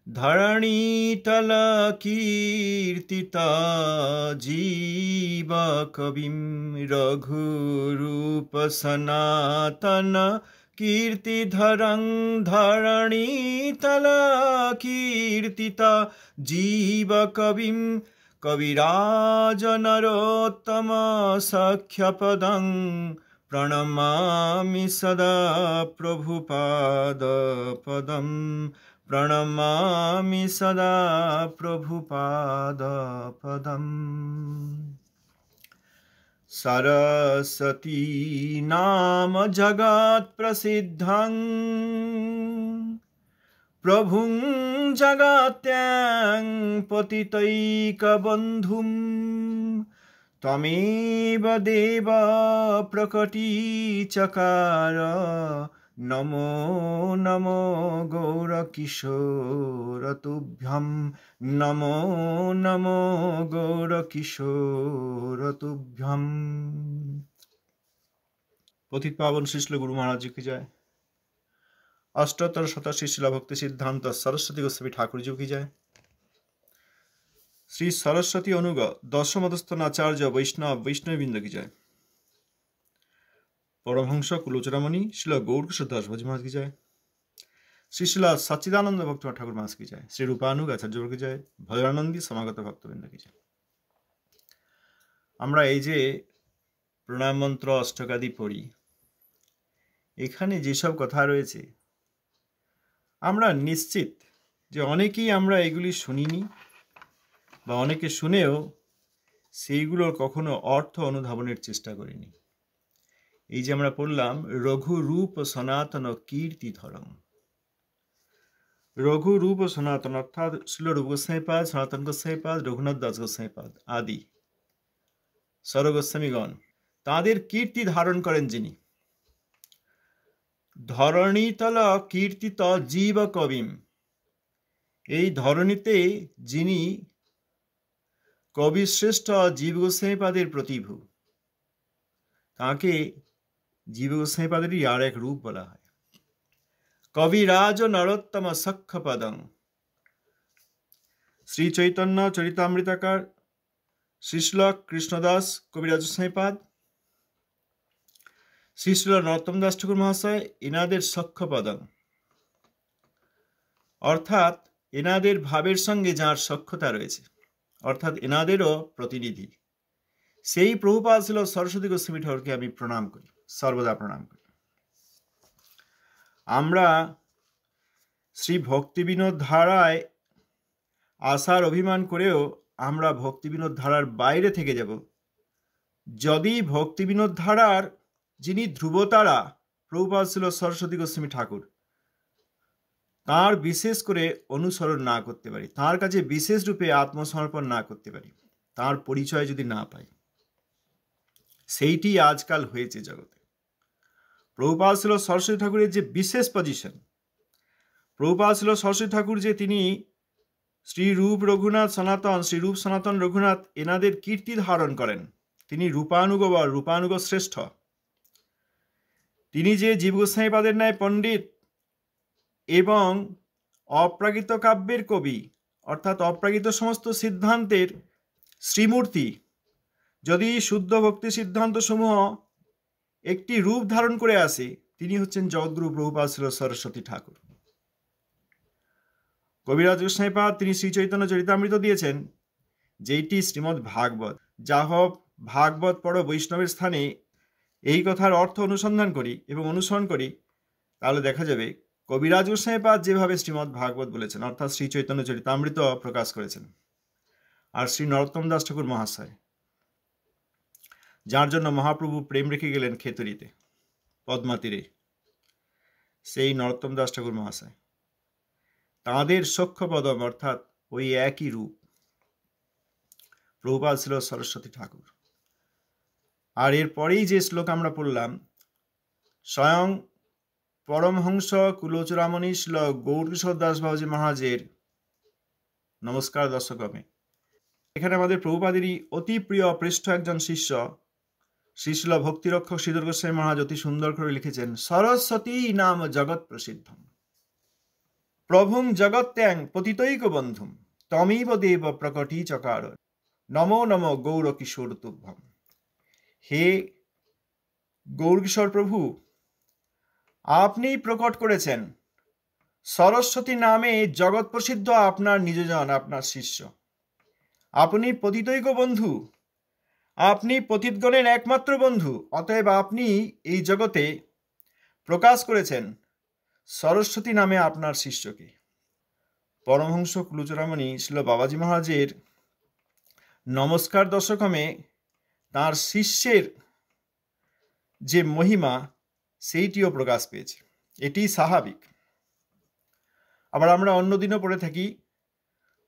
धरणीतल कीर्तिता जीव कविं रघुरूप सनातन कीर्तिधरं धरणीतल कीर्तिता जीव कविं कविराज नरोत्तम सख्यपदं प्रणमामि सदा प्रभुपादपदम् प्रणमामि सदा प्रभुपादपदम्। सरस्वती नाम जगत्प्रसिद्धं प्रभुं जगत्यां पतितैकबन्धुं त्वमेव देव प्रकटीचकार नमो नमो गौरकिशोर तुभ्यं नमो नमो गौरकिशोर तुभ्यं। पतित पावन श्री गुरु महाराज जी की जय। अष्टोत्तर शत शिला भक्ति सिद्धांत सरस्वती गोस्वामी ठाकुर जी की जय। श्री सरस्वती अनुग दशमदस्थन आचार्य वैष्णव वैष्णववृंद की जय। परमहंस कुलोचुरामणि श्रील गौरकिशोर दास भजी महाराज की जय। श्री शिला सच्चिदानंद भक्त ठाकुर महाराज की जय। श्री रूपानुग आचार्य की जय। भद्रानंदी समागत भक्तवृंद की जय। আমরা এই যে প্রণাম মন্ত্র অষ্টকাদি পড়ি, এখানে যেসব কথা রয়েছে আমরা নিশ্চিত যে অনেকেই আমরা এগুলি শুনিনি বা অনেকে শুনেও সেইগুলোর কখনো অর্থ অনুধাবনের চেষ্টা করিনি। এই যে আমরা পড়লাম রঘুরূপ সনাতন কীর্তিধরং, রঘুরূপ সনাতন অর্থাৎ শিল রূপ গোস্বামীপাদ, সনাতন গোস্বামীপাদ, রঘুনাথ দাস গোস্বামীপাদ আদি সরগোস্বামীগণ তাঁদের কীর্তি ধারণ করেন যিনি। ধরণীতল কীর্তিত জীব কবিম, এই ধরণীতে যিনি কবিশ্রেষ্ঠ জীব গোস্বামীপাদের প্রতিভু, তাঁকে জীব গোস্বামীপাদেরই আর এক রূপ বলা হয়। কবিরাজ নরোত্তম সখ্যপদং, শ্রী চৈতন্য চরিতামৃতাকার শ্রীশ্ল কৃষ্ণদাস কবিরাজ গোস্বামীপাদ, শ্রীশ্ল নরোত্তম দাস ঠাকুর মহাশয় এনাদের সখ্যপদং, অর্থাৎ এনাদের ভাবের সঙ্গে যার সখ্যতা রয়েছে, অর্থাৎ এনাদেরও প্রতিনিধি সেই প্রভুপাদ ছিল সরস্বতী গোস্বামী ঠাকুরকে আমি প্রণাম করি, সর্বদা প্রণাম করি। আমরা শ্রী ভক্তি বিনোদ ধারায় আসার অভিমান করেও আমরা ভক্তি বিনোদ ধারার বাইরে থেকে যাব যদি ভক্তি বিনোদ ধারার যিনি ধ্রুবতারা প্রভুপাদ ছিল সরস্বতী গোস্বামী ঠাকুর, তাঁর বিশেষ করে অনুসরণ না করতে পারি, তাঁর কাছে বিশেষ রূপে আত্মসমর্পণ না করতে পারি, তাঁর পরিচয় যদি না পাই। সেইটি আজকাল হয়েছে জগতে। প্রভুপাদ ছিল সরস্বতী ঠাকুরের যে বিশেষ পজিশন, প্রভুপাদ ছিল সরস্বতী ঠাকুর যে তিনি শ্রী রূপ রঘুনাথ সনাতন, শ্রী রূপ সনাতন রঘুনাথ এনাদের কীর্তি ধারণ করেন, তিনি রূপানুগ বা রূপানুগ শ্রেষ্ঠ, তিনি যে জীব গোস্বামীপাদের ন্যায় পণ্ডিত এবং অপ্রাকৃত কাব্যের কবি, অর্থাৎ অপ্রাকৃত সমস্ত সিদ্ধান্তের শ্রীমূর্তি, যদি শুদ্ধ ভক্তি সিদ্ধান্ত সমূহ একটি রূপ ধারণ করে আসে, তিনি হচ্ছেন জগদ্গুরু প্রভুপাদ ছিল সরস্বতী ঠাকুর। কবিরাজ গোস্বামীপাদ তিনি শ্রী চৈতন্য চরিতামৃত দিয়েছেন, যেইটি শ্রীমদ্ ভাগবত। যা হোক ভাগবত পড়ো বৈষ্ণবের স্থানে এই কথার অর্থ অনুসন্ধান করি এবং অনুসরণ করি, তাহলে দেখা যাবে কবিরাজ গোস্বামীপাদ যেভাবে শ্রীমদ্ ভাগবত বলেছেন, অর্থাৎ শ্রী চৈতন্য চরিতামৃত প্রকাশ করেছেন, আর শ্রী নরোত্তম দাস ঠাকুর মহাশয় যার জন্য মহাপ্রভু প্রেম রেখে গেলেন খেতড়িতে পদ্মা তীরে, সেই নরোত্তম দাস ঠাকুর মহাশয় তাঁদের সখ্যপদম অর্থাৎ ওই একই রূপ প্রভুপাদ ছিল সরস্বতী ঠাকুর। আর এরপরেই যে শ্লোক আমরা পড়লাম, স্বয়ং পরমহংস কুলোচুরামণি শ্রীল গৌরকিশোর দাস বাবাজি মহারাজের নমস্কার দর্শকমে। এখানে আমাদের প্রভুপাদেরই অতি প্রিয় পৃষ্ঠ একজন শিষ্য শ্রীশিল ভক্তিরক্ষক শ্রীধর গোস্বামী মহারাজ অতি সুন্দর করে লিখেছেন, সরস্বতী নাম জগৎ প্রসিদ্ধ। প্রভুং জগত্যাং পতিতৈক বন্ধুম তমেব দেব প্রকটি চকার নমো নমো গৌর কিশোর তুভ্যম। হে গৌরকিশোর প্রভু, আপনি প্রকট করেছেন সরস্বতী নামে জগৎ প্রসিদ্ধ আপনার নিজজন, আপনার শিষ্য। আপনি পতিতৈক বন্ধু, আপনি পতিতগণের একমাত্র বন্ধু। অতএব আপনি এই জগতে প্রকাশ করেছেন সরস্বতী নামে আপনার শিষ্যকে। পরমহংস কুলচূড়ামণি শ্রীল বাবাজি মহারাজের নমস্কার দশকমে তাঁর শিষ্যের যে মহিমা সেইটিও প্রকাশ পেয়েছে, এটি স্বাভাবিক। আবার আমরা অন্যদিনও পড়ে থাকি,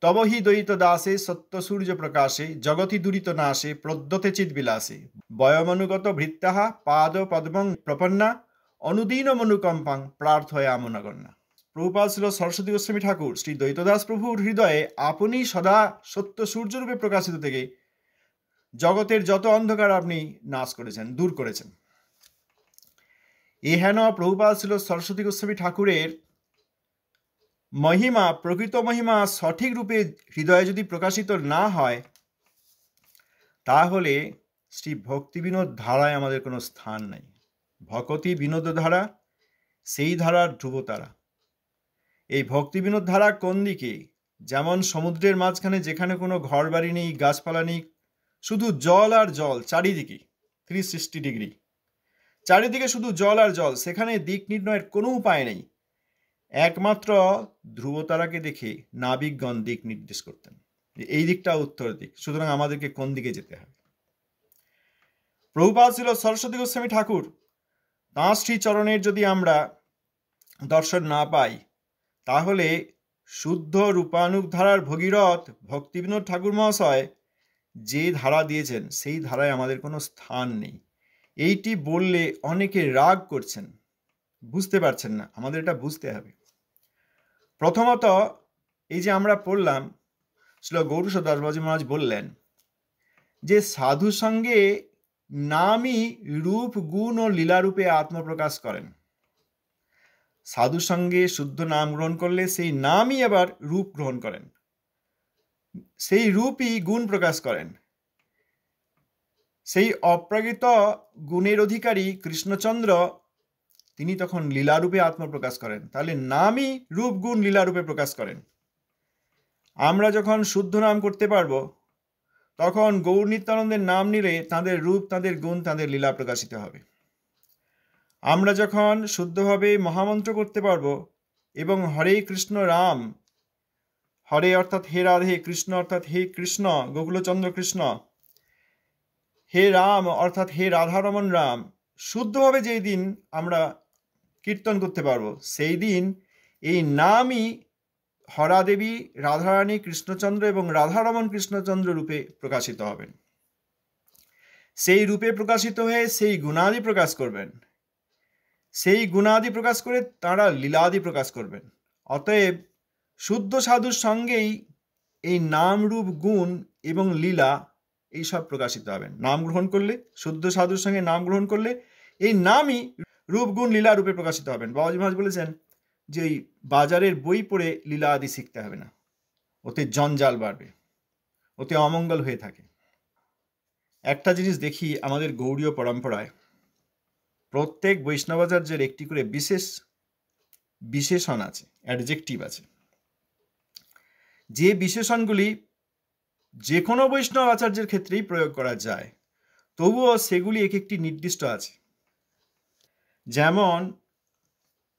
তব হি দ্বৈত দাসে সত্য সূর্য প্রকাশে জগতি দুরিত নাশে প্রদ্যতে চিৎ বিলাসে বয়মনুগত ভৃত্যাহা পাদ পদ্মং প্রপন্না অনুদীন মনুকম্পাং প্রার্থয়া মনগণ্যা। প্রভুপাদ ছিল সরস্বতী গোস্বামী ঠাকুর শ্রী দ্বৈতদাস প্রভুর হৃদয়ে আপনি সদা সত্য সূর্যরূপে প্রকাশিত থেকে জগতের যত অন্ধকার আপনি নাশ করেছেন, দূর করেছেন। এহেন প্রভুপাদ ছিল সরস্বতী গোস্বামী ঠাকুরের মহিমা, প্রকৃত মহিমা সঠিক রূপে হৃদয়ে যদি প্রকাশিত না হয়, তাহলে শ্রী ভক্তি বিনোদ ধারায় আমাদের কোনো স্থান নাই। ভকতি বিনোদ ধারা সেই ধারার ধ্রুবতারা। এই ভক্তি বিনোদ ধারা কোন দিকে? যেমন সমুদ্রের মাঝখানে যেখানে কোনো ঘর বাড়ি নেই, গাছপালা নেই, শুধু জল আর জল চারিদিকে, 360 ডিগ্রি চারিদিকে শুধু জল আর জল, সেখানে দিক নির্ণয়ের কোনো উপায় নেই। একমাত্র ধ্রুবতারাকে দেখে নাবিকগণ দিক নির্দেশ করতেন, এই দিকটা উত্তর দিক, সুতরাং আমাদেরকে কোন দিকে যেতে হবে। প্রভুপাদ ছিল সরস্বতী গোস্বামী ঠাকুর, তাঁর শ্রীচরণের যদি আমরা দর্শন না পাই, তাহলে শুদ্ধ রূপানুগ ধারার ভগীরথ ভক্তিবিনোদ ঠাকুর মহাশয় যে ধারা দিয়েছেন সেই ধারায় আমাদের কোনো স্থান নেই। এইটি বললে অনেকে রাগ করছেন, বুঝতে পারছেন না। আমাদের এটা বুঝতে হবে। প্রথমত, এই যে আমরা পড়লাম, শ্রী গৌরকিশোর দাস বাবাজি মহারাজ বললেন যে সাধু সঙ্গে নামই রূপ গুণ ও লীলারূপে আত্মপ্রকাশ করেন। সাধু সঙ্গে শুদ্ধ নাম গ্রহণ করলে সেই নামই আবার রূপ গ্রহণ করেন, সেই রূপই গুণ প্রকাশ করেন। সেই অপ্রাকৃত গুণের অধিকারী কৃষ্ণচন্দ্র তিনি তখন লীলারূপে আত্মপ্রকাশ করেন। তাহলে নামই রূপ গুণ লীলারূপে প্রকাশ করেন। আমরা যখন শুদ্ধ নাম করতে পারবো, তখন গৌর নিত্যানন্দের নাম নিলে তাঁদের রূপ, তাঁদের গুণ, তাঁদের লীলা প্রকাশিত হবে। আমরা যখন শুদ্ধভাবে মহামন্ত্র করতে পারবো এবং হরে কৃষ্ণ রাম, হরে অর্থাৎ হে রাধে, কৃষ্ণ অর্থাৎ হে কৃষ্ণ গোকুলচন্দ্র কৃষ্ণ, হে রাম অর্থাৎ হে রাধারমণ রাম, শুদ্ধভাবে যেই দিন আমরা কীর্তন করতে পারবো, সেই দিন এই নামই হরাদেবী, রাধারানী কৃষ্ণচন্দ্র এবং রাধারমণ কৃষ্ণচন্দ্র রূপে প্রকাশিত হবেন। সেই রূপে প্রকাশিত হয়ে সেই গুণাদি প্রকাশ করবেন। সেই গুণাদি প্রকাশ করে তাঁরা লীলাদি প্রকাশ করবেন। অতএব শুদ্ধ সাধুর সঙ্গেই এই নাম, রূপ, গুণ এবং লীলা এইসব প্রকাশিত হবেন। নাম গ্রহণ করলে, শুদ্ধ সাধুর সঙ্গে নাম গ্রহণ করলে এই নামই রূপ, গুণ, লীলা রূপে প্রকাশিত হবেন। বাবাজি মহারাজ বলেছেন যে এই বাজারের বই পড়ে লীলা আদি শিখতে হবে না, ওতে জঞ্জাল বাড়বে, ওতে অমঙ্গল হয়ে থাকে। একটা জিনিস দেখি আমাদের গৌড়ীয় পরম্পরায়, প্রত্যেক বৈষ্ণবাচার্যের একটি করে বিশেষ বিশেষণ আছে, অ্যাডজেক্টিভ আছে। যে বিশেষণগুলি যে কোনো বৈষ্ণব আচার্যের ক্ষেত্রেই প্রয়োগ করা যায়, তবুও সেগুলি এক একটি নির্দিষ্ট আছে। যেমন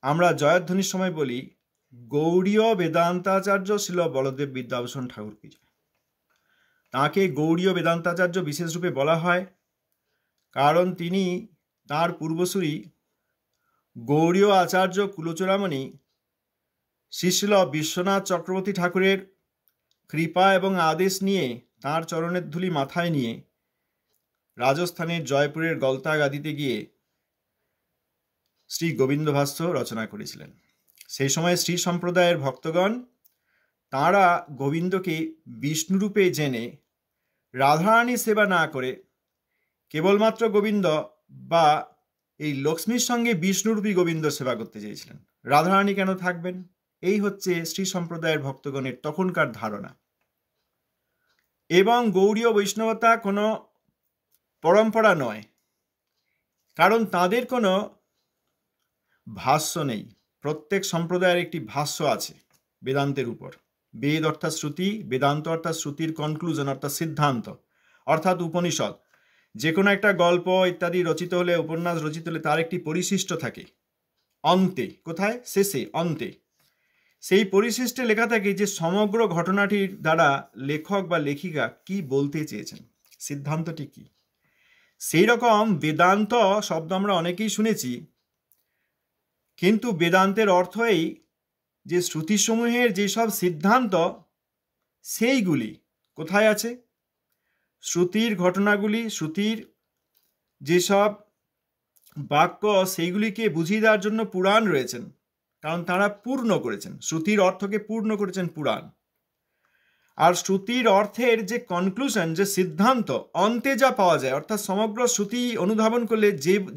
আমরা জয়ধ্বনির সময় বলি, গৌড়ীয় বেদান্তাচার্য শ্রীল বলদেব বিদ্যাভূষণ ঠাকুর কি জয়। তাঁকে গৌড়ীয় বেদান্তাচার্য বিশেষ রূপে বলা হয় কারণ তিনি তাঁর পূর্বসূরি গৌড়ীয় আচার্য কুলচূড়ামণি শ্রীল বিশ্বনাথ চক্রবর্তী ঠাকুরের কৃপা এবং আদেশ নিয়ে তাঁর চরণের ধূলি মাথায় নিয়ে রাজস্থানের জয়পুরের গলতা গাদিতে গিয়ে শ্রী গোবিন্দ ভাষ্য রচনা করেছিলেন। সেই সময় শ্রী সম্প্রদায়ের ভক্তগণ তাঁরা গোবিন্দকে বিষ্ণুরূপে জেনে রাধারানী সেবা না করে কেবলমাত্র গোবিন্দ বা এই লক্ষ্মীর সঙ্গে বিষ্ণুরূপী গোবিন্দ সেবা করতে চেয়েছিলেন। রাধারানী কেন থাকবেন? এই হচ্ছে শ্রী সম্প্রদায়ের ভক্তগণের তখনকার ধারণা। এবং গৌড়ীয় বৈষ্ণবতা কোনো পরম্পরা নয়, কারণ তাদের কোনো ভাষ্য নেই। প্রত্যেক সম্প্রদায়ের একটি ভাষ্য আছে বেদান্তের উপর। বেদ অর্থাৎ শ্রুতি, বেদান্ত অর্থাৎ শ্রুতির কনক্লুশন অর্থাৎ সিদ্ধান্ত অর্থাৎ উপনিষদ। যে কোনো একটা গল্প ইত্যাদি রচিত হলে, উপন্যাস রচিত হলে তার একটি পরিশিষ্ট থাকে অন্তে। কোথায়? শেষে, অন্তে। সেই পরিশিষ্টে লেখা থাকে যে সমগ্র ঘটনাটির দ্বারা লেখক বা লেখিকা কি বলতে চেয়েছেন, সিদ্ধান্তটি কি। সেই রকম বেদান্ত শব্দ আমরা অনেকেই শুনেছি, কিন্তু বেদান্তের অর্থ এই যে শ্রুতিসমূহের যেসব সিদ্ধান্ত সেইগুলি কোথায় আছে। শ্রুতির ঘটনাগুলি, শ্রুতির যেসব বাক্য সেইগুলিকে বুঝিয়ে দেওয়ার জন্য পুরাণ রয়েছেন, কারণ তারা পূর্ণ করেছেন, শ্রুতির অর্থকে পূর্ণ করেছেন পুরাণ। আর শ্রুতির অর্থের যে কনক্লুশন, যে সিদ্ধান্ত অন্তে যা পাওয়া যায়, অর্থাৎ সমগ্র শ্রুতি অনুধাবন করলে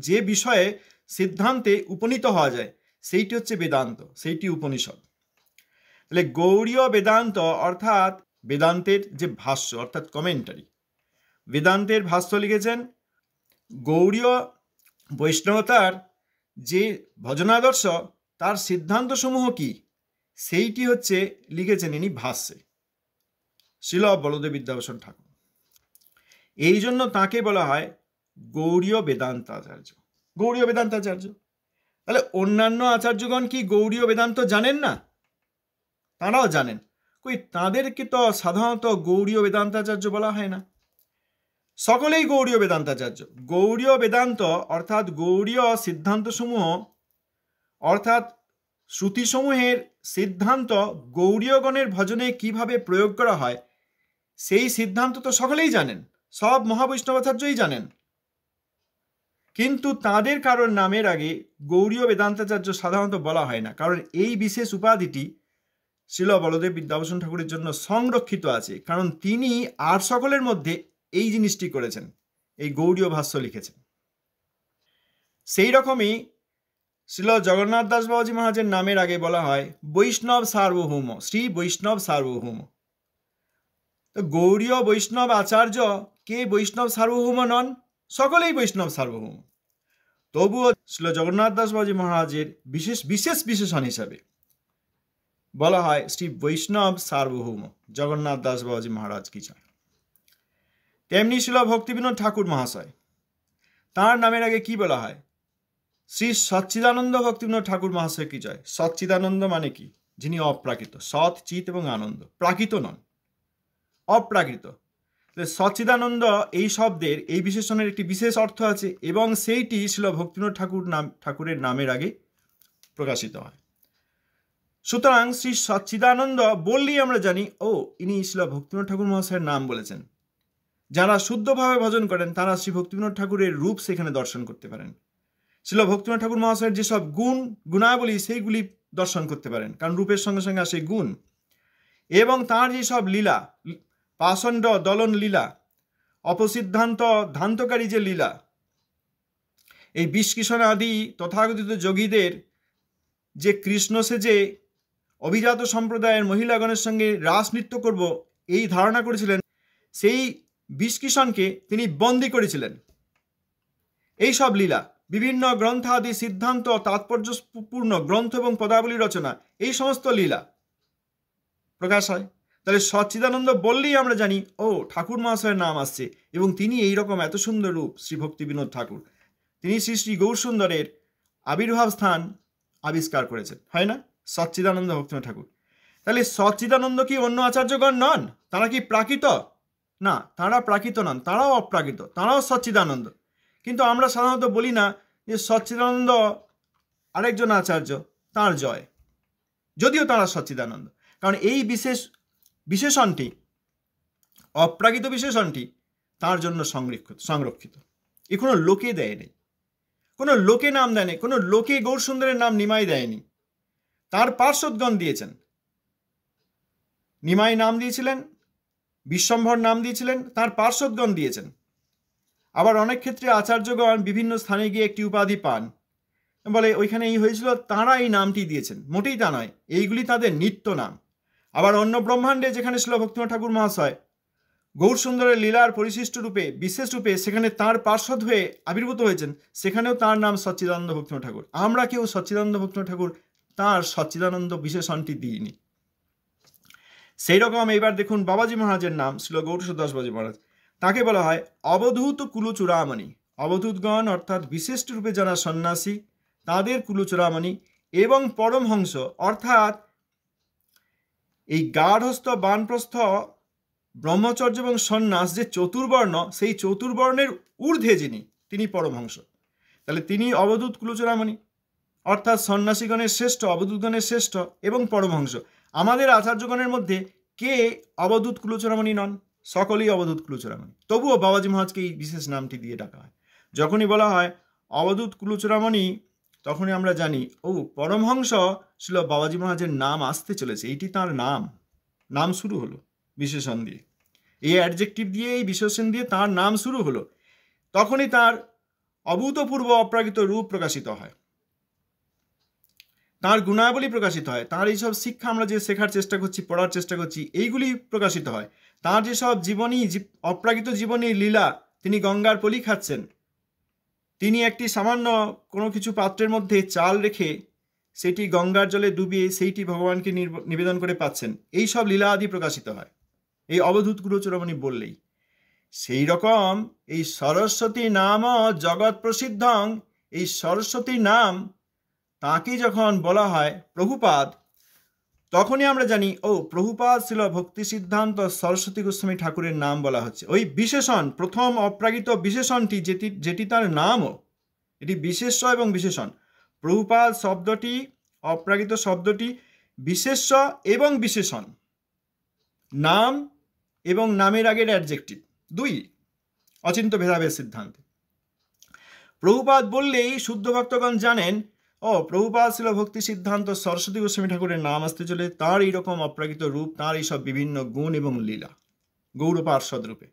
যে বিষয়ে সিদ্ধান্তে উপনীত হওয়া যায়, সেইটি হচ্ছে বেদান্ত, সেইটি উপনিষদ। তাহলে গৌড়ীয় বেদান্ত অর্থাৎ বেদান্তের যে ভাষ্য অর্থাৎ কমেন্টারি, বেদান্তের ভাষ্য লিখেছেন। গৌড়ীয় বৈষ্ণবতার যে ভজনাদর্শ, তার সিদ্ধান্তসমূহ কি, সেইটি হচ্ছে লিখেছেন ইনি ভাষ্যে, শ্রীল বলদেব বিদ্যাভূষণ ঠাকুর। এই জন্য তাকে বলা হয় গৌড়ীয় বেদান্তাচার্য, গৌড়ীয় বেদান্তাচার্য। তাহলে অন্যান্য আচার্যগণ কি গৌড়ীয় বেদান্ত জানেন না? তাঁরাও জানেন। কই, তাদেরকে তো সাধারণত গৌড়ীয় বেদান্তাচার্য বলা হয় না। সকলেই গৌড়ীয় বেদান্তাচার্য। গৌড়ীয় বেদান্ত অর্থাৎ গৌড়ীয় সিদ্ধান্তসমূহ অর্থাৎ শ্রুতিসমূহের সিদ্ধান্ত গৌড়ীয়গণের ভজনে কিভাবে প্রয়োগ করা হয়, সেই সিদ্ধান্ত তো সকলেই জানেন, সব মহাবৈষ্ণবাচার্যই জানেন। কিন্তু তাদের কারোর নামের আগে গৌড়ীয় বেদান্তাচার্য সাধারণত বলা হয় না, কারণ এই বিশেষ উপাধিটি শ্রীল বলদেব বিদ্যাভূষণ ঠাকুরের জন্য সংরক্ষিত আছে, কারণ তিনি আর সকলের মধ্যে এই জিনিসটি করেছেন, এই গৌড়ীয় ভাষ্য লিখেছেন। সেই রকমই শ্রীল জগন্নাথ দাস বাবাজি মহারাজের নামের আগে বলা হয় বৈষ্ণব সার্বভৌম, শ্রী বৈষ্ণব সার্বভৌম। তো গৌড়ীয় বৈষ্ণব আচার্য কে বৈষ্ণব সার্বভৌম নন? সকলেই বৈষ্ণব সার্বভৌম। তবুও শ্রীল জগন্নাথ দাস বাবাজি মহারাজের বিশেষ বিশেষ বিশেষণ হিসাবে বলা হয় শ্রী বৈষ্ণব সার্বভৌম জগন্নাথ দাস বাবাজি মহারাজ কি চায়। তেমনি শ্রীল ভক্তিবিনোদ ঠাকুর মহাশয়, তাঁর নামের আগে কি বলা হয়? শ্রী সচ্চিদানন্দ ভক্তিবিনোদ ঠাকুর মহাশয় কি জয়। সচ্চিদানন্দ মানে কি? যিনি অপ্রাকৃত, সৎ, চিত এবং আনন্দ, প্রাকৃত নন, অপ্রাকৃত। সচ্চিদানন্দ এই শব্দের, এই বিশেষণের একটি বিশেষ অর্থ আছে, এবং সেইটি শ্রীল ভক্তিবিনোদ ঠাকুরের নামের আগে প্রকাশিত হয়। সুতরাং শ্রী সচ্চিদানন্দ বললেই আমরা জানি, ও ইনি শ্রীল ভক্তিবিনোদ ঠাকুর মহাশয়ের নাম বলেছেন। যারা শুদ্ধভাবে ভজন করেন তারা শ্রী ভক্তিবিনোদ ঠাকুরের রূপ সেখানে দর্শন করতে পারেন। শ্রীল ভক্তিবিনোদ ঠাকুর মহাশয়ের যেসব গুণাবলী সেইগুলি দর্শন করতে পারেন, কারণ রূপের সঙ্গে সঙ্গে আসে গুণ। এবং তাঁর যেসব লীলা, পাষণ্ড দলন লীলা, অপসিদ্ধান্ত ধান্তকারী যে লীলা, এই বিষকিষণ আদি তথাকথিত যোগীদের যে কৃষ্ণ সেজে অভিজাত সম্প্রদায়ের মহিলাগণের সঙ্গে রাস নৃত্য করব এই ধারণা করেছিলেন, সেই বিষকিষণকে তিনি বন্দী করেছিলেন। এই সব লীলা, বিভিন্ন গ্রন্থাদি সিদ্ধান্ত তাৎপর্যপূর্ণ গ্রন্থ এবং পদাবলী রচনা, এই সমস্ত লীলা প্রকাশ হয়। তাহলে সচ্চিদানন্দ বললেই আমরা জানি, ও ঠাকুর মহাশয়ের নাম আসছে, এবং তিনি এইরকম এত সুন্দর রূপ শ্রী ভক্তি বিনোদ ঠাকুর, তিনি শ্রী শ্রী গৌরসুন্দরের আবির্ভাব স্থান আবিষ্কার করেছেন, হয় না? সচ্চিদানন্দ ভক্তিবিনোদ ঠাকুর। তাহলে সচ্চিদানন্দ কি অন্য আচার্যগণ নন? তারা কি প্রাকৃত? না, তারা প্রাকৃত নন, তারাও অপ্রাকৃত, তারাও সচ্চিদানন্দ। কিন্তু আমরা সাধারণত বলি না যে সচ্চিদানন্দ আরেকজন আচার্য, তাঁর জয়, যদিও তারা সচ্চিদানন্দ। কারণ এই বিশেষণটি, অপ্রাকৃত বিশেষণটি তার জন্য সংরক্ষিত। এ কোনো লোকে দেয়নি, কোনো লোকে নাম দেয়নি, কোনো লোকে গৌরসুন্দরের নাম নিমাই দেয়নি, তার পার্শ্বদগণ দিয়েছেন। নিমাই নাম দিয়েছিলেন, বিশ্বম্ভর নাম দিয়েছিলেন, তার পার্শ্বদগণ দিয়েছেন। আবার অনেক ক্ষেত্রে আচার্যগণ বিভিন্ন স্থানে গিয়ে একটি উপাধি পান, বলে ওইখানে এই হয়েছিল, তাঁরা এই নামটি দিয়েছেন। মোটেই তা নয়, এইগুলি তাদের নিত্য নাম। আবার অন্য ব্রহ্মাণ্ডে যেখানে ছিল ভক্তিনাথ ঠাকুর মহাশয় গৌরসুন্দরের লীলার পরিশিষ্ট রূপে, বিশেষ রূপে সেখানে তাঁর পার্শ্বদ হয়ে আবির্ভূত হয়েছেন, সেখানেও তাঁর নাম সচ্চিদানন্দ ভক্তিনাথ ঠাকুর। আমরা কেউ সচ্চিদানন্দ ভক্তিনাথ ঠাকুর তাঁর সচ্চিদানন্দ বিশেষণটি দিইনি। সেই রকম এইবার দেখুন বাবাজি মহারাজের নাম ছিল গৌরসুদাস বাবাজি মহারাজ। তাকে বলা হয় অবধূত কুলচূড়ামণি। অবধূতগণ অর্থাৎ বিশিষ্ট রূপে যারা সন্ন্যাসী তাদের কুলচূড়ামণি, এবং পরমহংস অর্থাৎ এই গার্হস্থ, বানপ্রস্থ, ব্রহ্মচর্য এবং সন্ন্যাস যে চতুর্বর্ণ, সেই চতুর্বর্ণের ঊর্ধ্বে যিনি, তিনি পরমহংস। তাহলে তিনি অবধূত কুলচূড়ামণি অর্থাৎ সন্ন্যাসীগণের শ্রেষ্ঠ, অবধূতগণের শ্রেষ্ঠ এবং পরমহংস। আমাদের আচার্যগণের মধ্যে কে অবধূত কুলচূড়ামণি নন? সকলেই অবধূত কুলচূড়ামণি। তবুও বাবাজি মহারাজকে এই বিশেষ নামটি দিয়ে ডাকা হয়। যখনই বলা হয় অবধূত কুলচূড়ামণি, তখনই আমরা জানি ও পরমহংস ছিল বাবাজি মহারাজের নাম আসতে চলেছে, এইটি তার নাম। নাম শুরু হলো বিশেষণ দিয়ে, এই অ্যাডজেক্টিভ দিয়ে, এই বিশেষণ দিয়ে তার নাম শুরু হলো। তখনই তার অভূতপূর্ব অপ্রাকৃত রূপ প্রকাশিত হয়, তার গুণাবলী প্রকাশিত হয়, তার এইসব শিক্ষা আমরা যে শেখার চেষ্টা করছি, পড়ার চেষ্টা করছি, এইগুলি প্রকাশিত হয়। তার যেসব জীবনী, অপ্রাকৃত জীবনী লীলা, তিনি গঙ্গার পলি খাচ্ছেন, তিনি একটি সামান্য কোনো কিছু পাত্রের মধ্যে চাল রেখে সেটি গঙ্গার জলে ডুবিয়ে সেইটি ভগবানকে নিবেদন করে পাচ্ছেন, এই সব লীলা আদি প্রকাশিত হয় এই অবধূত কুলচূড়ামণি বললেই। সেই রকম এই সরস্বতী নাম জগৎ প্রসিদ্ধং, এই সরস্বতী নাম তাকে যখন বলা হয় প্রভুপাদ, তখনই আমরা জানি ও প্রভুপাদ ছিল ভক্তি সিদ্ধান্ত সরস্বতী গোস্বামী ঠাকুরের নাম বলা হচ্ছে। ওই বিশেষণ, প্রথম অপ্রাকৃত বিশেষণটি যেটি তার নামও, এটি বিশেষ্য এবং বিশেষণ। প্রভুপাদ শব্দটি, অপ্রাকৃত শব্দটি বিশেষ্য এবং বিশেষণ, নাম এবং নামের আগের অ্যাডজেক্টিভ, দুই, অচিন্ত ভেদাভেদ সিদ্ধান্তে। প্রভুপাদ বললেই শুদ্ধ ভক্তগণ জানেন ও প্রভুপাদ ছিল ভক্তি সিদ্ধান্ত সরস্বতী গোস্বামী ঠাকুরের নাম আসতে চলে, তার এইরকম অপ্রাকৃত রূপ, তার এইসব বিভিন্ন গুণ এবং লীলা গৌরপার্ষদ রূপে।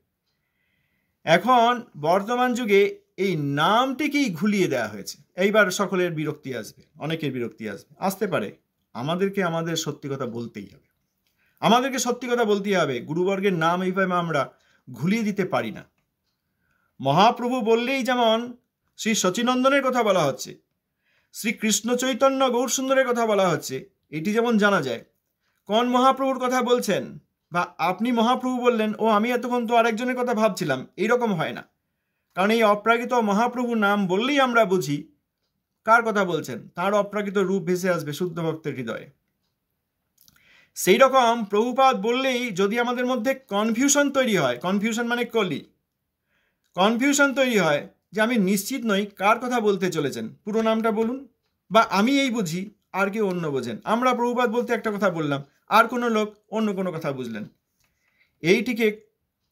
এখন বর্তমান যুগে এই নামটিকেই ঘুলিয়ে দেওয়া হয়েছে। এইবার সকলের বিরক্তি আসবে, অনেকের বিরক্তি আসবে, আসতে পারে। আমাদেরকে আমাদের সত্যি কথা বলতেই হবে, আমাদেরকে সত্যি কথা বলতেই হবে। গুরুবর্গের নাম এইভাবে আমরা ঘুলিয়ে দিতে পারি না। মহাপ্রভু বললেই যেমন শ্রী সচিনন্দনের কথা বলা হচ্ছে, শ্রী কৃষ্ণ চৈতন্য গৌরসুন্দরের কথা বলা হচ্ছে, এটি যেমন জানা যায় কোন মহাপ্রভুর কথা বলছেন, বা আপনি মহাপ্রভু বললেন ও আমি এতক্ষণ তো আরেকজনের কথা ভাবছিলাম, এইরকম হয় না। কারণ এই অপ্রাকৃত মহাপ্রভু নাম বললেই আমরা বুঝি কার কথা বলছেন, তার অপ্রাকৃত রূপ ভেসে আসবে শুদ্ধ ভক্তের হৃদয়ে। সেই রকম প্রভুপাদ বললেই যদি আমাদের মধ্যে কনফিউশন তৈরি হয়, কনফিউশন মানে কলি, কনফিউশন তৈরি হয় যে আমি নিশ্চিত নই কার কথা বলতে চলেছেন, পুরো নামটা বলুন, বা আমি এই বুঝি আর কেউ অন্য বোঝেন। আমরা প্রভুপাদ বলতে একটা কথা বললাম, আর কোনো লোক অন্য কোনো কথা বুঝলেন, এইটিকে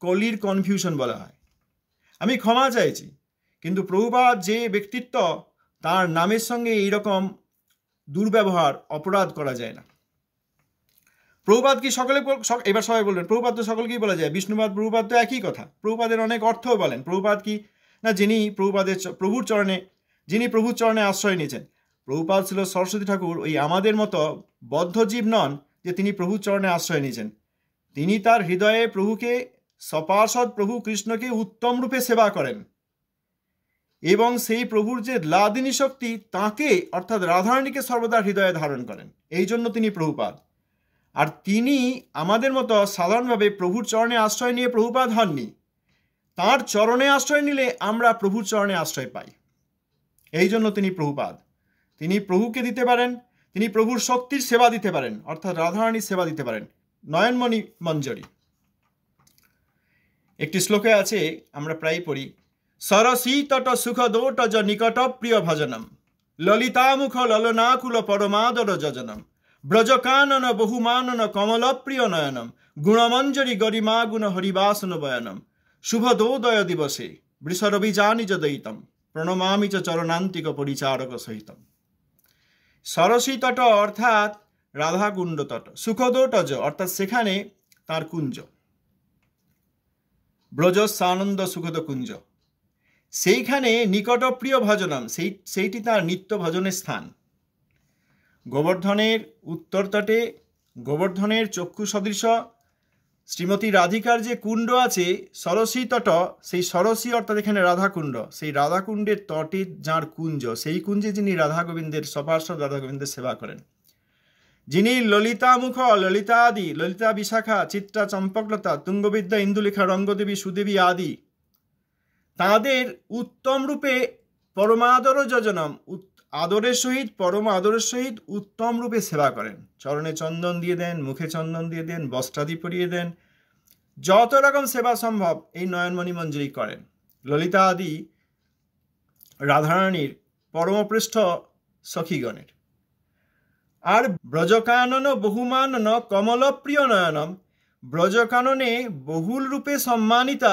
কলির কনফিউশন বলা হয়। আমি ক্ষমা চাইছি, কিন্তু প্রভুপাদ যে ব্যক্তিত্ব, তার নামের সঙ্গে এইরকম দুর্ব্যবহার, অপরাধ করা যায় না। প্রভুপাদ কি সকলে, এবার সবাই বলবেন প্রভুপাদ তো সকলকেই বলা যায়, বিষ্ণুপাদ প্রভুপাদ তো একই কথা। প্রভুপাদের অনেক অর্থও বলেন। প্রভুপাদ কি না, যিনি প্রভুর চরণে আশ্রয় নিয়েছেন। প্রভুপাদ ছিল সরস্বতী ঠাকুর, ওই আমাদের মতো বদ্ধজীব নন যে তিনি প্রভুর চরণে আশ্রয় নিয়েছেন। তিনি তার হৃদয়ে প্রভুকে, সপার্ষদ প্রভু কৃষ্ণকে উত্তম রূপে সেবা করেন, এবং সেই প্রভুর যে লাদিনী শক্তি তাকে অর্থাৎ রাধারানীকে সর্বদা হৃদয়ে ধারণ করেন, এই জন্য তিনি প্রভুপাদ। আর তিনি আমাদের মতো সাধারণভাবে প্রভুর চরণে আশ্রয় নিয়ে প্রভুপাদ হননি, তাঁর চরণে আশ্রয় নিলে আমরা প্রভুর চরণে আশ্রয় পাই, এই জন্য তিনি প্রভুপাদ। তিনি প্রভুকে দিতে পারেন, তিনি প্রভুর শক্তির সেবা দিতে পারেন, অর্থাৎ রাধারানীর সেবা দিতে পারেন। নয়নমণি মঞ্জরি একটি শ্লোকে আছে, আমরা প্রায় পড়ি, সরসীতট সুখদোট য নিকট প্রিয় ভজনম ললিতামুখ ললনাকুল পরমাদর যজনম ব্রজকানন বহুমানন কমলপ্রিয় নয়নম গুণমঞ্জরি গরিমা গুণ হরিবাসন বয়নম শুভদোদয় দিবসে বৃষরবিজানিজ দয়িতম প্রণমামি চ চরণান্তিক পরিচারক সহিতম। সরসী তট অর্থাৎ রাধাকুণ্ড তট, সুখদোটজ অর্থাৎ সেখানে তার কুঞ্জ, ব্রজস্বানন্দ সুখদ কুঞ্জ, সেইখানে নিকটপ্রিয় ভজনম, সেইটি তার নিত্য ভজনের স্থান। গোবর্ধনের উত্তর তটে গোবর্ধনের চক্ষু সদৃশ শ্রীমতী রাধিকার যে কুণ্ড আছে সরসী তট, সেই সরসী অর্থাৎ এখানে রাধাকুণ্ড, সেই রাধাকুণ্ডের তটে যাঁর কুঞ্জ, সেই কুঞ্জে যিনি রাধা গোবিন্দের সপার্ষদ রাধা গোবিন্দের সেবা করেন, যিনি ললিতামুখ, ললিতা আদি, ললিতা বিশাখা, চিত্রা চম্পকলতা, তুঙ্গবিদ্যা, ইন্দুলেখা, রঙ্গদেবী, সুদেবী আদি, তাঁদের উত্তম রূপে পরমাদর যোজনম, আদরের সহিত, পরম আদরের সহিত উত্তম রূপে সেবা করেন। চরণে চন্দন দিয়ে দেন, মুখে চন্দন দিয়ে দেন, বস্ত্রাদি পরিয়ে দেন, যত রকম সেবা সম্ভব এই নয়নমণি মঞ্জুরি করেন। ললিতা আদি রাধারানীর পরমপৃষ্ঠ সখীগণের। আর ব্রজকানন বহুমানন কমলপ্রিয় নয়নম, ব্রজকাননে বহুল রূপে সম্মানিতা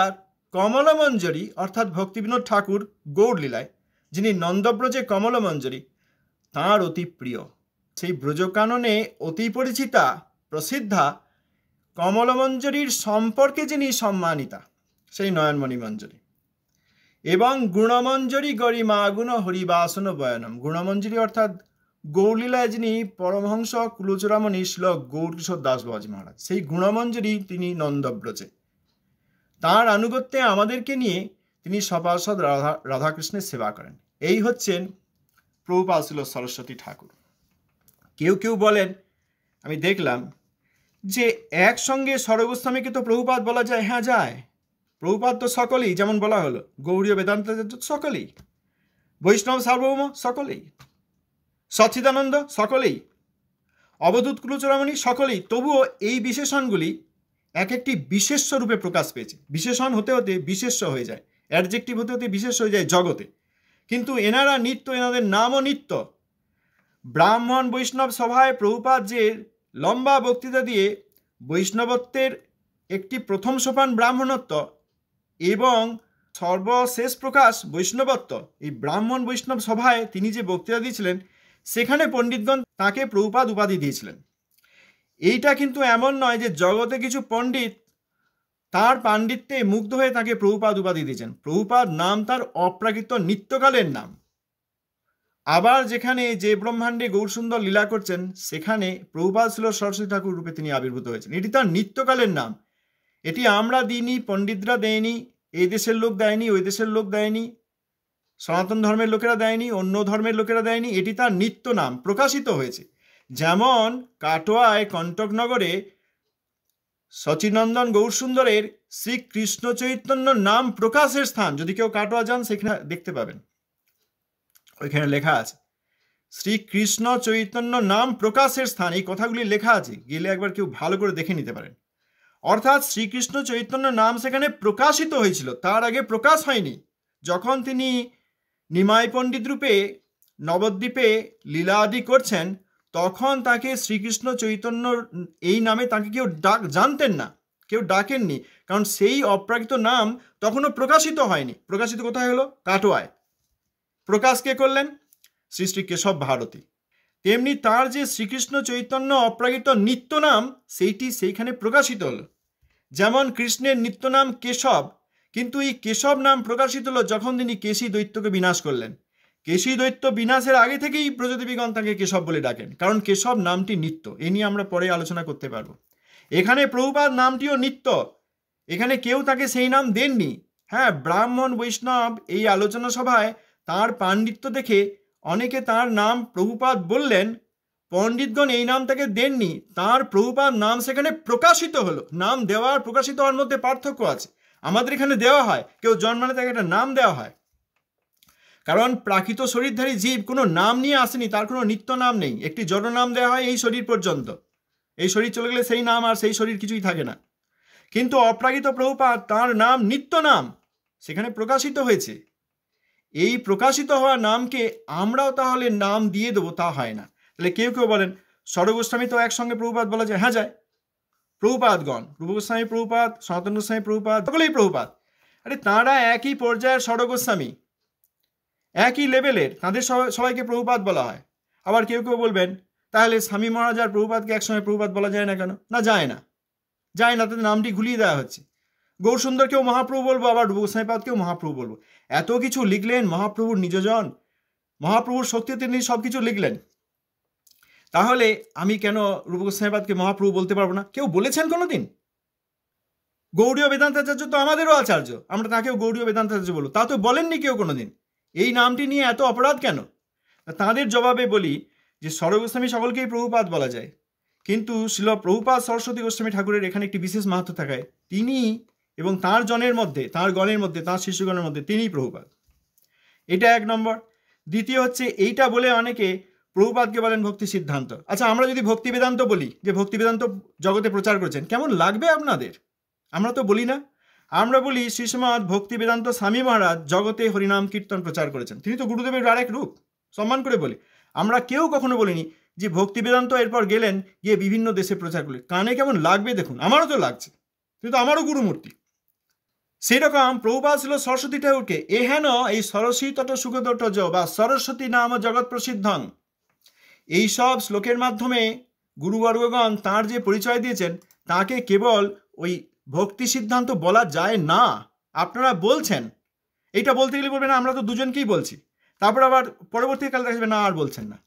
কমলমঞ্জরি অর্থাৎ ভক্তিবিনোদ ঠাকুর গৌড়লীলায় যিনি নন্দব্রজে কমলমঞ্জরি, তাঁর অতি প্রিয়, সেই ব্রজকাননে অতি পরিচিতা প্রসিদ্ধা কমলমঞ্জরির সম্পর্কে যিনি সম্মানিতা, সেই নয়নমণি মঞ্জরি। এবং গুণমঞ্জরি গরিমা গুণ হরিবাসন বয়নম, গুণমঞ্জরি অর্থাৎ গৌরলীলায় যিনি পরমহংস কুলচূড়ামণি শ্লোক গৌরকিশোর দাস বাবাজি মহারাজ, সেই গুণমঞ্জরি তিনি নন্দব্রজে। তাঁর আনুগত্যে আমাদেরকে নিয়ে তিনি সপার্ষদ রাধাকৃষ্ণের সেবা করেন। এই হচ্ছেন প্রভুপাদ শ্রীল সরস্বতী ঠাকুর। কেউ কেউ বলেন, আমি দেখলাম যে একসঙ্গে সরগোস্বামীকে তো প্রভুপাদ বলা যায়। হ্যাঁ যায়, প্রভুপাদ তো সকলেই, যেমন বলা হলো গৌড়ীয় বেদান্ত সকলেই, বৈষ্ণব সার্বভৌম সকলেই, সচ্চিদানন্দ সকলেই, অবধূত কুলচূড়ামণি সকলেই। তবুও এই বিশেষণগুলি এক একটি বিশেষ্য রূপে প্রকাশ পেয়েছে। বিশেষণ হতে হতে বিশেষ্য হয়ে যায়, অ্যাডজেক্টিভ হতে হতে বিশেষ হয়ে যায় জগতে। কিন্তু এনারা নিত্য, এনাদের নামও নিত্য। ব্রাহ্মণ বৈষ্ণব সভায় প্রভুপাদ যে লম্বা বক্তৃতা দিয়ে বৈষ্ণবত্বের একটি প্রথম সোপান ব্রাহ্মণত্ব এবং সর্বশেষ প্রকাশ বৈষ্ণবত্ব, এই ব্রাহ্মণ বৈষ্ণব সভায় তিনি যে বক্তৃতা দিয়েছিলেন, সেখানে পণ্ডিতগণ তাকে প্রভুপাদ উপাধি দিয়েছিলেন। এইটা কিন্তু এমন নয় যে জগতে কিছু পণ্ডিত তার পাণ্ডিত্যে মুগ্ধ হয়ে তাকে প্রভুপাদ উপাধি দিয়েছেন। প্রভুপাদ নাম তার অপ্রাকৃত নিত্যকালের নাম। আবার যেখানে যে ব্রহ্মাণ্ডে গৌরসুন্দর লীলা করছেন, সেখানে প্রভুপাদ ছিল সরস্বতী ঠাকুর রূপে তিনি আবির্ভূত হয়েছেন। এটি তার নিত্যকালের নাম। এটি আমরা দিইনি, পণ্ডিতরা দেয়নি, এই দেশের লোক দেয়নি, ওই দেশের লোক দেয়নি, সনাতন ধর্মের লোকেরা দেয়নি, অন্য ধর্মের লোকেরা দেয়নি। এটি তার নিত্য নাম, প্রকাশিত হয়েছে। যেমন কাটোয়ায় কণ্টকনগরে সচিনন্দন গৌরসুন্দরের শ্রীকৃষ্ণ চৈতন্য নাম প্রকাশের স্থান। যদি কেউ কাটোয়া যান সেখানে দেখতে পাবেন, ওইখানে লেখা আছে শ্রীকৃষ্ণ চৈতন্য নাম প্রকাশের স্থান। এই কথাগুলি লেখা আছে, গেলে একবার কেউ ভালো করে দেখে নিতে পারেন। অর্থাৎ শ্রীকৃষ্ণ চৈতন্য নাম সেখানে প্রকাশিত হয়েছিল, তার আগে প্রকাশ হয়নি। যখন তিনি নিমাই পণ্ডিত রূপে নবদ্বীপে লীলা আদি করছেন, তখন তাকে শ্রীকৃষ্ণ চৈতন্য এই নামে তাকে কেউ জানতেন না, কেউ ডাকেননি, কারণ সেই অপ্রাকৃত নাম তখনও প্রকাশিত হয়নি। প্রকাশিত কোথায় হলো? কাটোয়ায়। প্রকাশ কে করলেন? শ্রী শ্রী কেশব ভারতী। তেমনি তার যে শ্রীকৃষ্ণ চৈতন্য অপ্রাকৃত নিত্য নাম, সেইখানে প্রকাশিত হলো। যেমন কৃষ্ণের নিত্য নাম কেশব, কিন্তু এই কেশব নাম প্রকাশিত হলো যখন তিনি কেশী দৈত্যকে বিনাশ করলেন। কেশী দৈত্য বিনাশের আগে থেকেই ব্রজদেবীগণ তাকে কেশব বলে ডাকেন, কারণ কেশব নামটি নিত্য। এ নিয়ে আমরা পরে আলোচনা করতে পারবো। এখানে প্রভুপাদ নামটিও নিত্য, এখানে কেউ তাকে সেই নাম দেননি। হ্যাঁ, ব্রাহ্মণ বৈষ্ণব এই আলোচনা সভায় তার পাণ্ডিত্য দেখে অনেকে তার নাম প্রভুপাদ বললেন, পণ্ডিতগণ এই নাম তাকে দেননি, তার প্রভুপাদ নাম সেখানে প্রকাশিত হলো। নাম দেওয়া আর প্রকাশিত হওয়ার মধ্যে পার্থক্য আছে। আমাদের এখানে দেওয়া হয়, কেউ জন্মালে তাকে একটা নাম দেওয়া হয়, কারণ প্রাকৃত শরীরধারী জীব কোনো নাম নিয়ে আসেনি, তার কোনো নিত্য নাম নেই। একটি জড় নাম দেওয়া হয় এই শরীর পর্যন্ত, এই শরীর চলে গেলে সেই নাম আর সেই শরীর কিছুই থাকে না। কিন্তু অপ্রাকৃত প্রভুপাদ, তার নাম নিত্য নাম সেখানে প্রকাশিত হয়েছে। এই প্রকাশিত হওয়া নামকে আমরাও তাহলে নাম দিয়ে দেবো, তা হয় না। তাহলে কেউ কেউ বলেন সরগোস্বামী তো একসঙ্গে প্রভুপাদ বলা যায়। হ্যাঁ যায়, প্রভুপাদগণ, রূপ গোস্বামী প্রভুপাদ, সনাতন গোস্বামী প্রভুপাদ, সকলেই প্রভুপাদ। আরে তাঁরা একই পর্যায়ের সরগোস্বামী, একই লেভেলের, তাদের সবাইকে প্রভুপাদ বলা হয়। আবার কেউ কেউ বলবেন তাহলে স্বামী মহারাজ আর প্রভুপাদকে একসঙ্গে প্রভুপাদ বলা যায় না কেন? না, যায় না, যায় না, তাদের নামটি ঘুলিয়ে দেওয়া হচ্ছে। গৌরসুন্দরকেও মহাপ্রভু বলবো, আবার রূপ গোস্বামীপাদকেও মহাপ্রভু বলবো। এত কিছু লিখলেন, মহাপ্রভুর নিজজন, মহাপ্রভুর শক্তিতে তিনি সব কিছু লিখলেন। তাহলে আমি কেন রূপ গোস্বামীপাদকে মহাপ্রভু বলতে পারবো না? কেউ বলেছেন কোনোদিন? গৌড়ীয় বেদান্তাচার্য তো আমাদেরও আচার্য, আমরা তাকেও গৌড়ীয় বেদান্তাচার্য বলবো, তা তো বলেননি কেউ কোনোদিন। এই নামটি নিয়ে এত অপরাধ কেন? তাদের জবাবে বলি যে স্বর গোস্বামী সকলকেই প্রভুপাদ বলা যায়, কিন্তু শিল প্রভুপাদ সরস্বতী গোস্বামী ঠাকুরের এখানে একটি বিশেষ মাহাত্ম্য থাকায় তিনি এবং তাঁর জনের মধ্যে, তাঁর গণের মধ্যে, তাঁর শিষ্যগণের মধ্যে তিনিই প্রভুপাদ। এটা এক নম্বর। দ্বিতীয় হচ্ছে, এইটা বলে অনেকে প্রভুপাদকে বলেন ভক্তি সিদ্ধান্ত। আচ্ছা, আমরা যদি ভক্তি বেদান্ত বলি যে ভক্তি বেদান্ত জগতে প্রচার করেছেন, কেমন লাগবে আপনাদের? আমরা তো বলি না, আমরা বলি শ্রীশ্রীমৎ ভক্তি বেদান্ত স্বামী মহারাজ জগতে হরিনাম কীর্তন প্রচার করেছেন, তিনি তো গুরুদেবের আরেক রূপ, সম্মান করে বলি। আমরা কেউ কখনো বলিনি যে ভক্তি বেদান্ত এরপর গেলেন গিয়ে বিভিন্ন দেশে প্রচার করলেন। কানে কেমন লাগবে দেখুন, আমারও তো লাগছে, কিন্তু আমারও গুরুমূর্তি। সেই রকম প্রভুপাদ ছিল সরস্বতী ঠাকুরকে এহেন এই সরস্বতী তট সুখদট বা সরস্বতী নাম জগৎ প্রসিদ্ধং, এইসব শ্লোকের মাধ্যমে গুরুবর্গগণ তাঁর যে পরিচয় দিয়েছেন, তাকে কেবল ওই ভক্তি সিদ্ধান্ত বলা যায় না। আপনারা বলছেন, এইটা বলতে গেলে বলবেন না আমরা তো দুজনকেই বলছি, তারপর আবার পরবর্তীকালে দেখবেন না আর বলছেন না।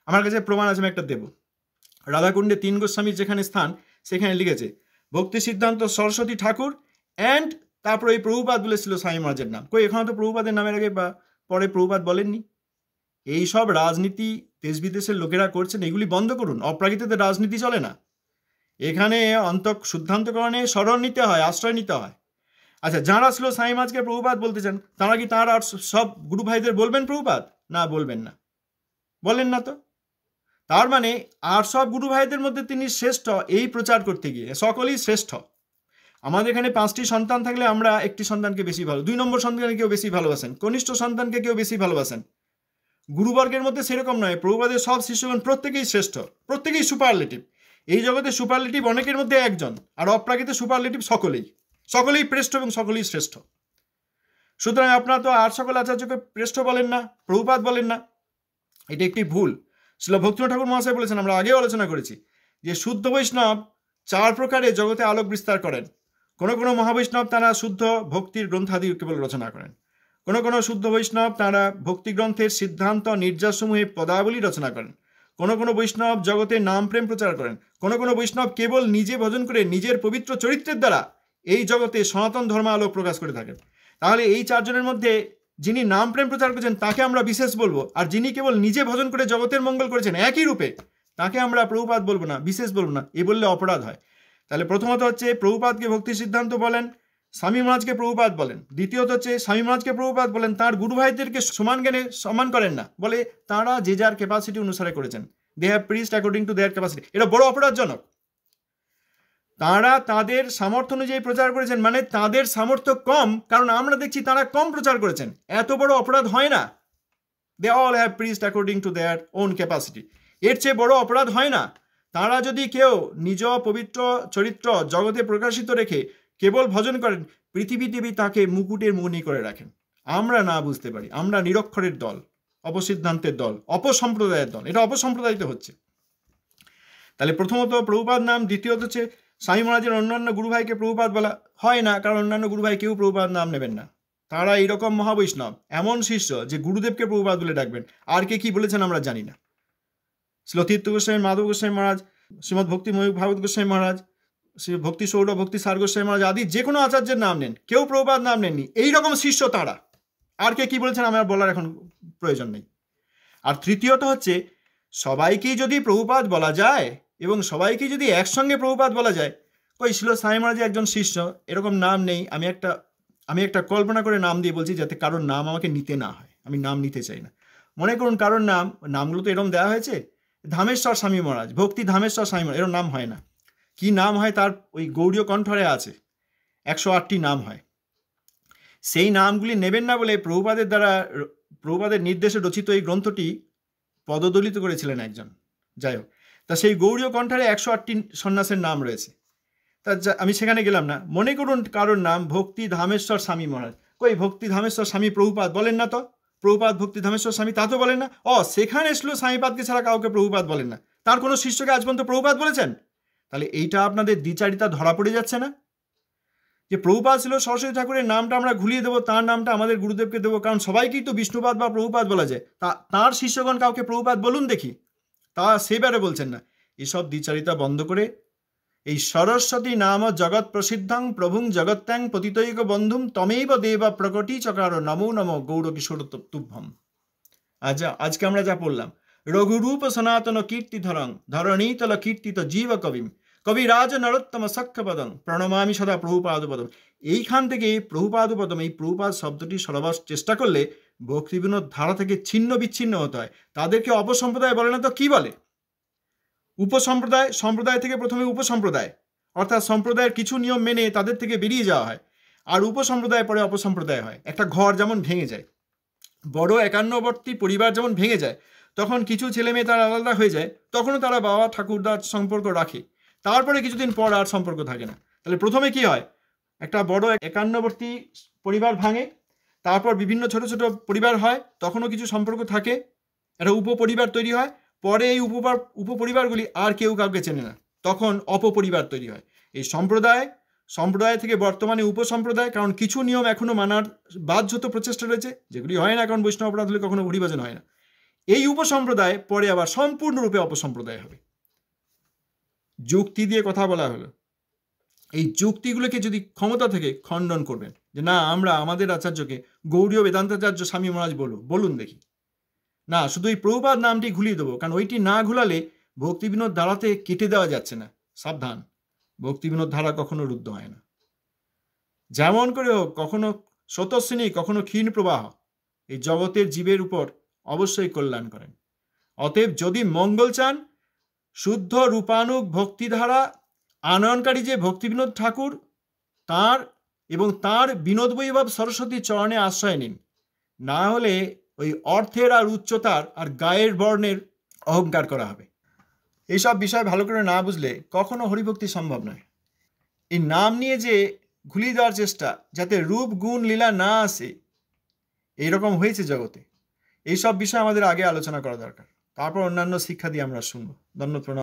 আমার কাছে প্রমাণ আছে, আমি একটা দেব। রাধাকুণ্ডে 3 গোস্বামীর যেখানে স্থান, সেখানে লিখেছে ভক্তি সিদ্ধান্ত সরস্বতী ঠাকুর অ্যান্ড তারপর এই প্রভুপাদ বলেছিল স্বামী মহারাজের নাম। কই, এখানে তো প্রভুপাদের নামের আগে বা পরে প্রভুপাদ বলেননি। এই সব রাজনীতি দেশ বিদেশের লোকেরা করছেন, এগুলি বন্ধ করুন। অপ্রাকৃতদের রাজনীতি চলে না। এখানে শুদ্ধান্তকরণে শরণ নিতে হয়, আশ্রয় নিতে হয়। আচ্ছা, যারা ছিল স্বামী মহারাজকে প্রভুপাদ বলতে চান, তারা কি তাঁর আর সব গুরু ভাইদের বলবেন প্রভুপাদ? না, বলবেন না, বলেন না তো। তার মানে আর সব গুরু ভাইদের মধ্যে তিনি শ্রেষ্ঠ, এই প্রচার করতে গিয়ে সকলেই শ্রেষ্ঠ। আমাদের এখানে 5টি সন্তান থাকলে আমরা একটি সন্তানকে বেশি ভালো, 2 নম্বর সন্তানকে কেউ বেশি ভালোবাসেন, কনিষ্ঠ সন্তানকে কেউ বেশি ভালোবাসেন। গুরুবর্গের মধ্যে সেরকম নয়। প্রভুপাদের সব শিষ্যগণ প্রত্যেকেই শ্রেষ্ঠ, প্রত্যেকেই সুপারলেটিভ। এই জগতে সুপারলেটিভ অনেকের মধ্যে একজন, আর অপ্রাকৃত সুপারলেটিভ সকলেই, সকলেই শ্রেষ্ঠ এবং সকলেই শ্রেষ্ঠ। সুতরাং আপনারা তো আর সকল আচার্যকে শ্রেষ্ঠ বলেন না, প্রভুপাদ বলেন না, এটা একটি ভুল। শ্রীল ভক্তিনাথ ঠাকুর মহাশয় বলেছেন, আমরা আগেও আলোচনা করেছি, যে শুদ্ধ বৈষ্ণব 4 প্রকারে জগতে আলোক বিস্তার করেন। কোনো কোনো মহাবৈষ্ণব তারা শুদ্ধ ভক্তির গ্রন্থাদি কেবল রচনা করেন, কোনো কোনো শুদ্ধ বৈষ্ণব তারা ভক্তি গ্রন্থের সিদ্ধান্ত নির্যাসমূহে পদাবলী রচনা করেন, কোনো কোনো বৈষ্ণব জগতে নাম প্রেম প্রচার করেন, কোনো কোনো বৈষ্ণব কেবল নিজে ভজন করে নিজের পবিত্র চরিত্রের দ্বারা এই জগতে সনাতন ধর্ম আলোক প্রকাশ করে থাকেন। তাহলে এই 4 জনের মধ্যে যিনি নাম প্রেম প্রচার করেছেন তাকে আমরা বিশেষ বলবো, আর যিনি কেবল নিজে ভজন করে জগতের মঙ্গল করেছেন একই রূপে, তাকে আমরা প্রভুপাদ বলবো না, বিশেষ বলবো না। এ বললে অপরাধ হয়। তাহলে প্রথমত হচ্ছে প্রভুপাদকে ভক্তি সিদ্ধান্ত বলেন, স্বামী মহারাজকে প্রভুপাদ বলেন। দ্বিতীয়ত হচ্ছে স্বামী মহারাজকে প্রভুপাদ বলেন, তার গুরু ভাইদেরকে সমান জ্ঞানে সম্মান করেন না, বলে তারা যে যার ক্যাপাসিটি অনুসারে করেছেন, they have preached according to their capacity. এটা বড় অপরাধজনক। তারা তাদের সামর্থ্য অনুযায়ী প্রচার করেছেন, মানে তাদের সামর্থ্য কম, কারণ আমরা দেখছি তারা কম প্রচার করেছেন। এত বড় অপরাধ হয় না। They all have preached according to their own capacity. এর চেয়ে বড় অপরাধ হয় না। তারা যদি কেউ নিজ পবিত্র চরিত্র জগতে প্রকাশিত রেখে কেবল ভজন করেন, পৃথিবী দেবী তাকে মুকুটের মণি করে রাখেন। আমরা না বুঝতে পারি, আমরা নিরক্ষরের দল, অপসিদ্ধান্তের দল, অপসম্প্রদায়ের দল। এটা অপসম্প্রদায়িত হচ্ছে। তাহলে প্রথমত প্রভুপাদ নাম, দ্বিতীয়ত হচ্ছে স্বামী মহারাজের অন্যান্য গুরুভাইকে প্রভুপাদ বলা হয় না, কারণ অন্যান্য গুরুভাই কেউ প্রভুপাদ নাম নেবেন না। তারা এইরকম মহাবৈষ্ণব, এমন শিষ্য যে গুরুদেবকে প্রভুপাদ বলে ডাকবেন। আর কে কি বলেছেন আমরা জানি না। শ্রী তীর্থ গোস্বামী, মাধব গোস্বামী মহারাজ, শ্রীমৎ ভক্তি ভাগবত গোস্বামী মহারাজ, শ্রী ভক্তি সৌর, ভক্তি সার গোস্বামী মহারাজ আদি যে কোনো আচার্যের নাম নেন, কেউ প্রভুপাদ নাম নেননি। এইরকম শিষ্য তারা। আর কে কি বলেছেন আমার বলার এখন প্রয়োজন নেই। আর তৃতীয়ত হচ্ছে, সবাইকেই যদি প্রভুপাদ বলা যায় এবং সবাইকে যদি একসঙ্গে প্রভুপাদ বলা যায়, ওই ছিল স্বামী মহারাজের একজন শিষ্য, এরকম নাম নেই। আমি একটা কল্পনা করে নাম দিয়ে বলছি, যাতে কারোর নাম আমাকে নিতে না হয়। আমি নাম নিতে চাই না। মনে করুন কারোর নামগুলো তো এরকম দেওয়া হয়েছে, ধামেশ্বর স্বামী মহারাজ, ভক্তি ধামেশ্বর স্বামী মহারাজ, এরকম নাম হয় না। কি নাম হয় তার ওই গৌড়ীয় কণ্ঠরে আছে, 108টি নাম হয়। সেই নামগুলি নেবেন না বলে প্রভুপাদের নির্দেশে রচিত এই গ্রন্থটি পদদলিত করেছিলেন একজন। যাই হোক, তা সেই গৌড়ীয় কণ্ঠরে 108টি সন্ন্যাসের নাম রয়েছে। তা আমি সেখানে গেলাম না। মনে করুন কারোর নাম ভক্তি ধামেশ্বর স্বামী মহারাজ, কই ভক্তি ধামেশ্বর স্বামী প্রভুপাদ বলেন না তো, প্রভুপাদ ভক্তি ধামেশ্বর স্বামী তা তো বলেন না। সেখানে ছিল স্বামীপাদকে ছাড়া কাউকে প্রভুপাদ বলেন না। তার কোনো শিষ্যকে আজ পর্যন্ত প্রভুপাদ বলেছেন? তাহলে এইটা আপনাদের দ্বিচারিতা ধরা পড়ে যাচ্ছে না? যে প্রভুপাদ ছিল সরস্বতী ঠাকুরের নামটা আমরা ঘুলিয়ে দেবো, তার নামটা আমাদের গুরুদেবকে দেবো, কারণ সবাইকেই তো বিষ্ণুপাদ বা প্রভুপাদ বলা যায়, তার শিষ্যগণ কাউকে প্রভুপাদ বলুন দেখি, তা সেবারে বলছেন না। এসব দ্বিচারিতা বন্ধ করে এই সরস্বতী নাম জগৎ প্রসিদ্ধং প্রভুং জগত্যাং পতিতৈক বন্ধুম তমেব দেবা প্রকটি চকার নমো নমো গৌর কিশোর তুভ্যম। আজকে আমরা যা পড়লাম, রঘুরূপ সনাতন কীর্তিধরং ধরণীতল কীর্তিত জীব কবিম কবিরাজ নরোত্তম সখ্যপদং প্রণমামি সদা প্রভুপাদপদম। এইখান থেকে প্রভুপাদপদম, এই প্রভুপাদ শব্দটি সরাবার চেষ্টা করলে ভক্তি বিনোদ ধারা থেকে ছিন্ন বিচ্ছিন্ন হতে হয়। তাদেরকে অপসম্প্রদায় বলে না তো কি বলে? উপসম্প্রদায়, সম্প্রদায় থেকে প্রথমে উপসম্প্রদায়, অর্থাৎ সম্প্রদায়ের কিছু নিয়ম মেনে তাদের থেকে বেরিয়ে যাওয়া হয়, আর উপসম্প্রদায় পরে অপসম্প্রদায় হয়। একটা ঘর যেমন ভেঙে যায়, বড় একান্নবর্তী পরিবার যেমন ভেঙে যায়, তখন কিছু ছেলে মেয়ে তারা আলাদা হয়ে যায়, তখনও তারা বাবা ঠাকুরদার সম্পর্ক রাখে, তারপরে কিছুদিন পর আর সম্পর্ক থাকে না। তাহলে প্রথমে কি হয়, একটা বড় একান্নবর্তী পরিবার ভাঙে, তারপর বিভিন্ন ছোট ছোট পরিবার হয়, তখনও কিছু সম্পর্ক থাকে, একটা উপপরিবার তৈরি হয়, পরে এই উপপরিবারগুলি আর কেউ কাউকে চেনে না, তখন অপপরিবার তৈরি হয়। এই সম্প্রদায় থেকে বর্তমানে উপসম্প্রদায়, কারণ কিছু নিয়ম এখনো মানার বাধ্যত প্রচেষ্টা রয়েছে, যেগুলি হয় না, কারণ বৈষ্ণব অপরাধ হলে কখনো হরিভজন হয় না। এই উপসম্প্রদায় পরে আবার সম্পূর্ণরূপে অপসম্প্রদায় হবে। যুক্তি দিয়ে কথা বলা হলো, এই যুক্তিগুলোকে যদি ক্ষমতা থেকে খণ্ডন করবেন, যে না আমরা আমাদের আচার্যকে গৌড়ীয় বেদান্তাচার্য স্বামী মহারাজ বলুন দেখি, না শুধু এই প্রভুপাদ নামটি ঘুলিয়ে দেবো, কারণ ওইটি না ঘুলালে ভক্তি বিনোদ ধারাতে কেটে দেওয়া যাচ্ছে না। সাবধান, ভক্তি বিনোদ ধারা কখনো রুদ্ধ হয় না, যেমন করে হোক, কখনো স্রোতস্বিনী কখনো ক্ষীণ প্রবাহ, এই জগতের জীবের উপর অবশ্যই কল্যাণ করেন। অতএব যদি মঙ্গল চান, শুদ্ধ রূপানুগ ভক্তিধারা আনয়নকারী যে ভক্তি বিনোদ ঠাকুর, তার এবং তার বিনোদ বৈভব সরস্বতী চরণে আশ্রয় নিন, না হলে ওই অর্থের আর উচ্চতার আর গায়ের বর্ণের অহংকার করা হবে। এইসব বিষয় ভালো করে না বুঝলে কখনো হরিভক্তি সম্ভব নয়। এই নাম নিয়ে যে ঘুলিয়ে দেওয়ার চেষ্টা, যাতে রূপ গুণ লীলা না আসে, এইরকম হয়েছে জগতে। এইসব বিষয় আমাদের আগে আলোচনা করা দরকার, তারপর অন্যান্য শিক্ষা দিয়ে আমরা শুনবো। ধন্যবাদ।